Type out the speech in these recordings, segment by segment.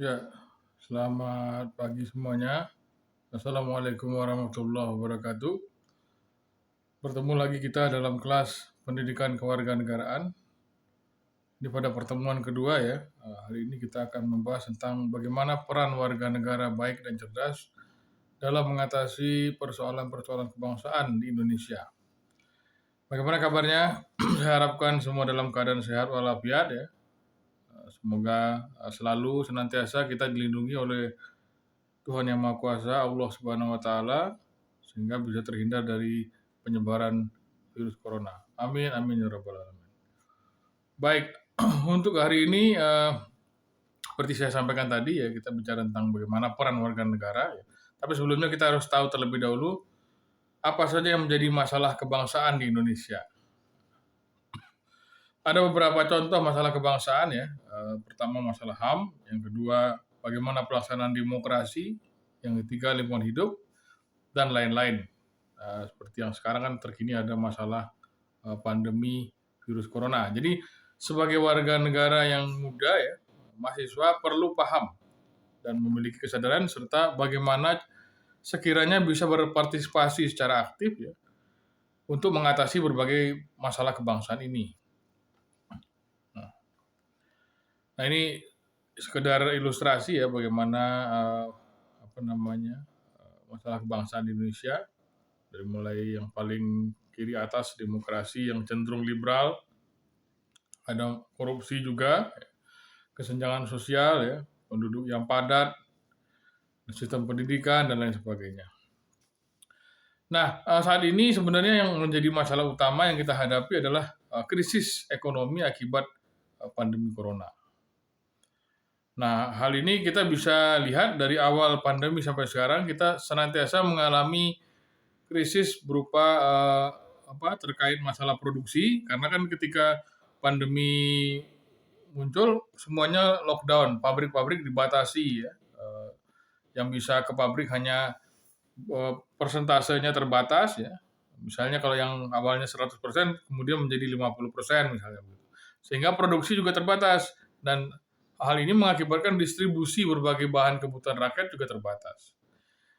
Ya, selamat pagi semuanya. Assalamualaikum warahmatullahi wabarakatuh. Bertemu lagi kita dalam kelas pendidikan kewarganegaraan. Ini pada pertemuan kedua ya. Hari ini kita akan membahas tentang bagaimana peran warga negara baik dan cerdas dalam mengatasi persoalan-persoalan kebangsaan di Indonesia. Bagaimana kabarnya? Saya harapkan semua dalam keadaan sehat walafiat ya. Semoga selalu senantiasa kita dilindungi oleh Tuhan Yang Maha Kuasa, Allah Subhanahu wa taala, sehingga bisa terhindar dari penyebaran virus corona. Amin amin ya rabbal alamin. Baik, untuk hari ini seperti saya sampaikan tadi ya, kita bicara tentang bagaimana peran warga negara ya. Tapi sebelumnya kita harus tahu terlebih dahulu apa saja yang menjadi masalah kebangsaan di Indonesia. Ada beberapa contoh masalah kebangsaan ya. Pertama masalah HAM, yang kedua bagaimana pelaksanaan demokrasi, yang ketiga lingkungan hidup, dan lain-lain. Seperti yang sekarang kan terkini ada masalah pandemi virus corona. Jadi sebagai warga negara yang muda ya, mahasiswa perlu paham dan memiliki kesadaran serta bagaimana sekiranya bisa berpartisipasi secara aktif ya untuk mengatasi berbagai masalah kebangsaan ini. Nah ini sekedar ilustrasi ya bagaimana masalah kebangsaan di Indonesia, dari mulai yang paling kiri atas demokrasi yang cenderung liberal, ada korupsi juga, kesenjangan sosial ya, penduduk yang padat, sistem pendidikan dan lain sebagainya. Nah, saat ini sebenarnya yang menjadi masalah utama yang kita hadapi adalah krisis ekonomi akibat pandemi corona. Nah, hal ini kita bisa lihat dari awal pandemi sampai sekarang kita senantiasa mengalami krisis berupa terkait masalah produksi, karena kan ketika pandemi muncul semuanya lockdown, pabrik-pabrik dibatasi ya. Yang bisa ke pabrik hanya persentasenya terbatas ya. Misalnya kalau yang awalnya 100% kemudian menjadi 50% misalnya. Sehingga produksi juga terbatas dan hal ini mengakibatkan distribusi berbagai bahan kebutuhan rakyat juga terbatas.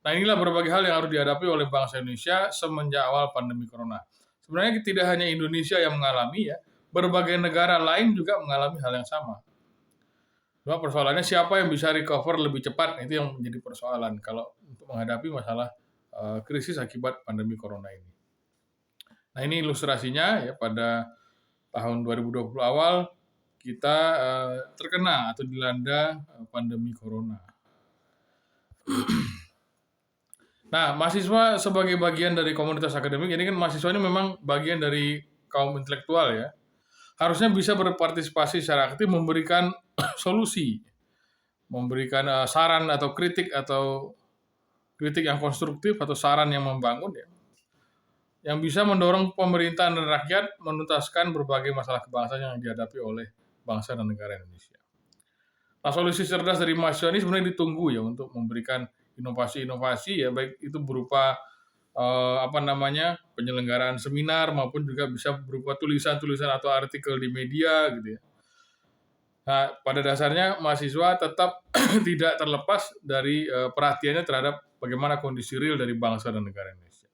Nah inilah berbagai hal yang harus dihadapi oleh bangsa Indonesia semenjak awal pandemi corona. Sebenarnya tidak hanya Indonesia yang mengalami ya, berbagai negara lain juga mengalami hal yang sama. Cuma persoalannya siapa yang bisa recover lebih cepat, itu yang menjadi persoalan kalau untuk menghadapi masalah krisis akibat pandemi corona ini. Nah ini ilustrasinya ya, pada tahun 2020 awal kita terkena atau dilanda pandemi corona. Nah, mahasiswa sebagai bagian dari komunitas akademik, ini kan mahasiswa ini memang bagian dari kaum intelektual ya. Harusnya bisa berpartisipasi secara aktif memberikan solusi, memberikan saran atau kritik yang konstruktif atau saran yang membangun ya. Yang bisa mendorong pemerintahan dan rakyat menuntaskan berbagai masalah kebangsaan yang dihadapi oleh bangsa dan negara Indonesia. Nah, solusi cerdas dari mahasiswa ini sebenarnya ditunggu ya untuk memberikan inovasi-inovasi ya, baik itu berupa penyelenggaraan seminar maupun juga bisa berupa tulisan-tulisan atau artikel di media gitu ya. Nah, pada dasarnya mahasiswa tetap tidak terlepas dari perhatiannya terhadap bagaimana kondisi real dari bangsa dan negara Indonesia.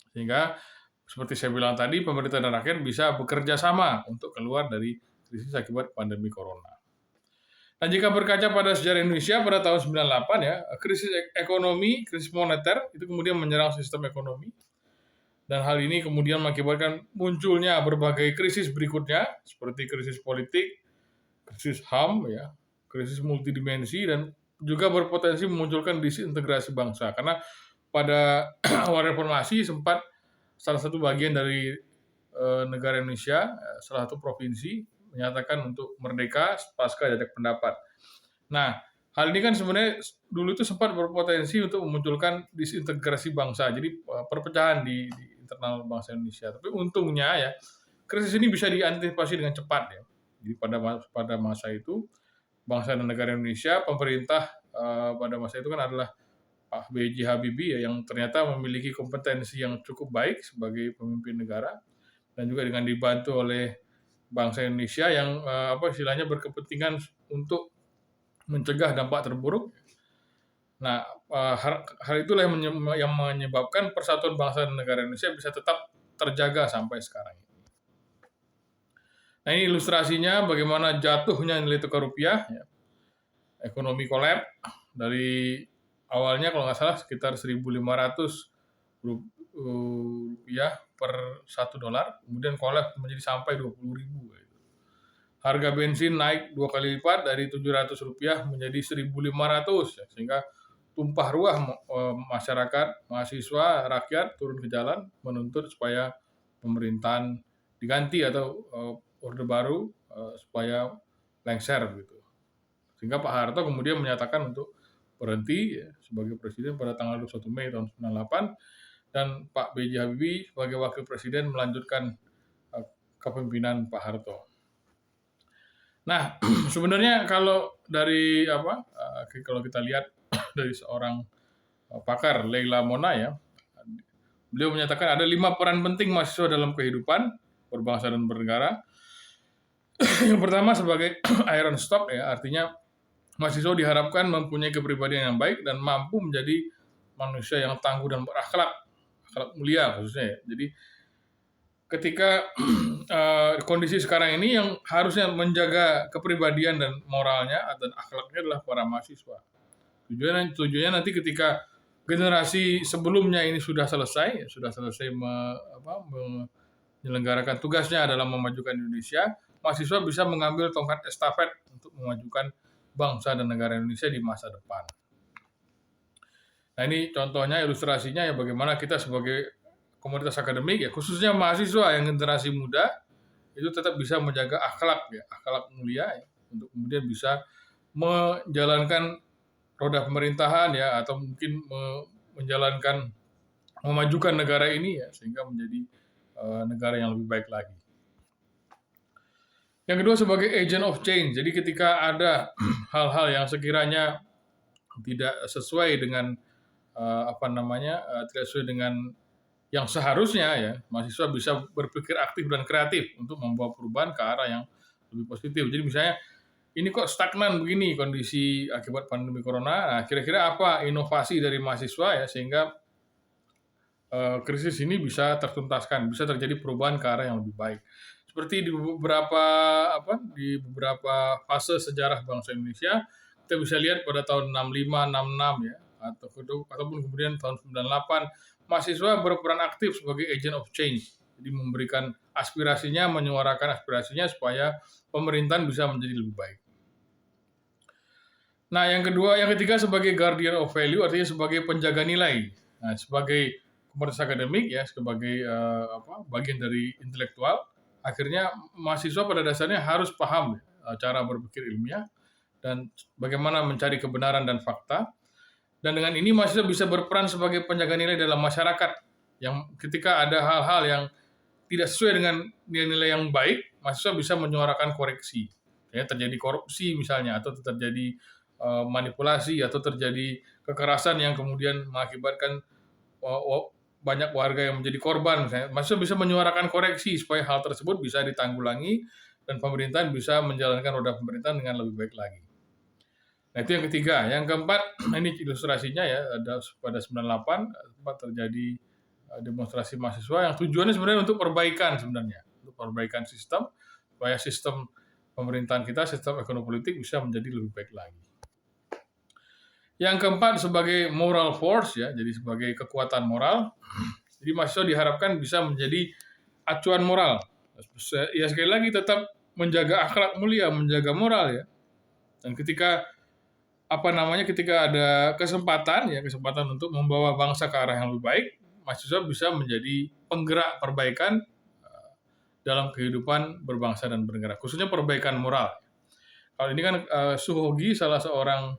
Sehingga seperti saya bilang tadi, pemerintah dan rakyat bisa bekerja sama untuk keluar dari krisis akibat pandemi corona. Nah, jika berkaca pada sejarah Indonesia pada tahun 98 ya, krisis ekonomi, krisis moneter itu kemudian menyerang sistem ekonomi. Dan hal ini kemudian mengakibatkan munculnya berbagai krisis berikutnya seperti krisis politik, krisis HAM ya, krisis multidimensi, dan juga berpotensi memunculkan disintegrasi bangsa. Karena pada awal reformasi sempat salah satu bagian dari negara Indonesia, salah satu provinsi menyatakan untuk merdeka pasca jajak pendapat. Nah, hal ini kan sebenarnya dulu itu sempat berpotensi untuk memunculkan disintegrasi bangsa, jadi perpecahan di internal bangsa Indonesia. Tapi untungnya ya, krisis ini bisa diantisipasi dengan cepat ya. Jadi pada masa itu bangsa dan negara Indonesia, pemerintah pada masa itu kan adalah Pak B.J. Habibie ya, yang ternyata memiliki kompetensi yang cukup baik sebagai pemimpin negara, dan juga dengan dibantu oleh bangsa Indonesia yang istilahnya berkepentingan untuk mencegah dampak terburuk. Nah, hal itulah yang menyebabkan persatuan bangsa dan negara Indonesia bisa tetap terjaga sampai sekarang. Nah, ini ilustrasinya bagaimana jatuhnya nilai tukar rupiah, ya. Ekonomi kolab dari awalnya kalau nggak salah sekitar 1.500 rupiah per $1, kemudian kolab menjadi sampai 20.000. Harga bensin naik 2 kali lipat dari Rp700 menjadi 1.500, ya, sehingga tumpah ruah masyarakat, mahasiswa, rakyat turun ke jalan menuntut supaya pemerintahan diganti atau orde baru supaya lengser begitu. Sehingga Pak Harto kemudian menyatakan untuk berhenti, ya, sebagai presiden pada tanggal 21 Mei tahun 98, dan Pak B.J. Habibie sebagai wakil presiden melanjutkan kepemimpinan Pak Harto. Nah, sebenarnya kalau dari kalau kita lihat dari seorang pakar, Leila Mona, ya, beliau menyatakan ada 5 peran penting mahasiswa dalam kehidupan berbangsa dan bernegara. Yang pertama sebagai iron stock, ya, artinya mahasiswa diharapkan mempunyai kepribadian yang baik dan mampu menjadi manusia yang tangguh dan berakhlak mulia khususnya, ya. Jadi ketika kondisi sekarang ini yang harusnya menjaga kepribadian dan moralnya dan akhlaknya adalah para mahasiswa. Tujuannya nanti ketika generasi sebelumnya ini sudah selesai menyelenggarakan tugasnya dalam memajukan Indonesia, mahasiswa bisa mengambil tongkat estafet untuk memajukan bangsa dan negara Indonesia di masa depan. Nah, ini contohnya, ilustrasinya, ya, bagaimana kita sebagai komunitas akademik, ya, khususnya mahasiswa yang generasi muda itu tetap bisa menjaga akhlak mulia, ya, untuk kemudian bisa menjalankan roda pemerintahan, ya, atau mungkin memajukan negara ini, ya, sehingga menjadi negara yang lebih baik lagi. Yang kedua sebagai agent of change. Jadi ketika ada hal-hal yang sekiranya tidak sesuai dengan tidak sesuai dengan yang seharusnya, ya, mahasiswa bisa berpikir aktif dan kreatif untuk membawa perubahan ke arah yang lebih positif. Jadi misalnya ini kok stagnan begini kondisi akibat pandemi corona. Nah, kira-kira apa inovasi dari mahasiswa, ya, sehingga krisis ini bisa tertuntaskan, bisa terjadi perubahan ke arah yang lebih baik. Seperti di beberapa fase sejarah bangsa Indonesia, kita bisa lihat pada tahun 65, 66, ya, ataupun kemudian tahun 98, mahasiswa berperan aktif sebagai agent of change. Jadi memberikan aspirasinya, menyuarakan aspirasinya supaya pemerintahan bisa menjadi lebih baik. Nah, yang ketiga sebagai guardian of value, artinya sebagai penjaga nilai. Nah, sebagai komunitas akademik, ya, sebagai bagian dari intelektual, akhirnya mahasiswa pada dasarnya harus paham cara berpikir ilmiah dan bagaimana mencari kebenaran dan fakta. Dan dengan ini mahasiswa bisa berperan sebagai penjaga nilai dalam masyarakat, yang ketika ada hal-hal yang tidak sesuai dengan nilai-nilai yang baik, mahasiswa bisa menyuarakan koreksi. Ya, terjadi korupsi misalnya, atau terjadi manipulasi, atau terjadi kekerasan yang kemudian mengakibatkan banyak warga yang menjadi korban. Mahasiswa bisa menyuarakan koreksi supaya hal tersebut bisa ditanggulangi dan pemerintahan bisa menjalankan roda pemerintahan dengan lebih baik lagi. Nah, itu yang ketiga. Yang keempat, ini ilustrasinya, ya, ada pada 98 sempat terjadi demonstrasi mahasiswa yang tujuannya sebenarnya untuk perbaikan sistem, supaya sistem pemerintahan kita, sistem ekonomi politik bisa menjadi lebih baik lagi. Yang keempat sebagai moral force, ya, jadi sebagai kekuatan moral. Jadi mahasiswa diharapkan bisa menjadi acuan moral. Ya, sekali lagi tetap menjaga akhlak mulia, menjaga moral, ya. Dan ketika ada kesempatan untuk membawa bangsa ke arah yang lebih baik, mahasiswa bisa menjadi penggerak perbaikan dalam kehidupan berbangsa dan bernegara, khususnya perbaikan moral. Kalau ini kan Suhogi, salah seorang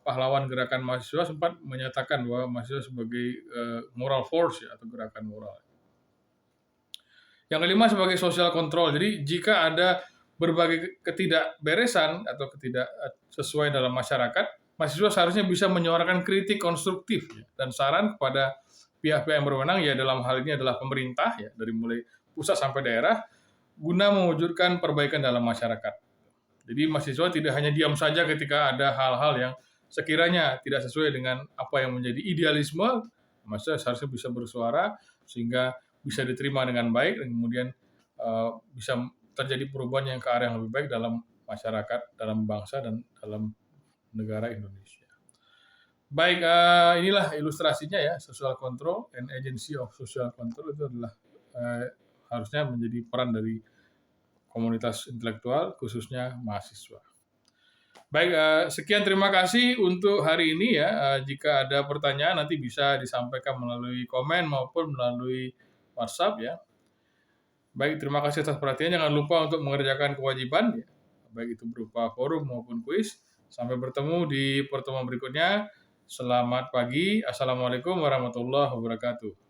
pahlawan gerakan mahasiswa, sempat menyatakan bahwa mahasiswa sebagai moral force, ya, atau gerakan moral. Yang kelima sebagai social control. Jadi jika ada berbagai ketidakberesan atau tidak sesuai dalam masyarakat, mahasiswa seharusnya bisa menyuarakan kritik konstruktif, ya, dan saran kepada pihak-pihak yang berwenang, ya, dalam hal ini adalah pemerintah, ya, dari mulai pusat sampai daerah, guna mewujudkan perbaikan dalam masyarakat. Jadi mahasiswa tidak hanya diam saja ketika ada hal-hal yang sekiranya tidak sesuai dengan apa yang menjadi idealisme, mahasiswa seharusnya bisa bersuara sehingga bisa diterima dengan baik dan kemudian bisa terjadi perubahan yang ke arah yang lebih baik dalam masyarakat, dalam bangsa dan dalam negara Indonesia. Baik, inilah ilustrasinya ya, social control and agency of social control itu adalah harusnya menjadi peran dari komunitas intelektual, khususnya mahasiswa. Baik, sekian terima kasih untuk hari ini ya. Jika ada pertanyaan nanti bisa disampaikan melalui komen maupun melalui WhatsApp ya. Baik, terima kasih atas perhatian. Jangan lupa untuk mengerjakan kewajiban, ya, baik itu berupa forum maupun kuis. Sampai bertemu di pertemuan berikutnya. Selamat pagi. Assalamualaikum warahmatullahi wabarakatuh.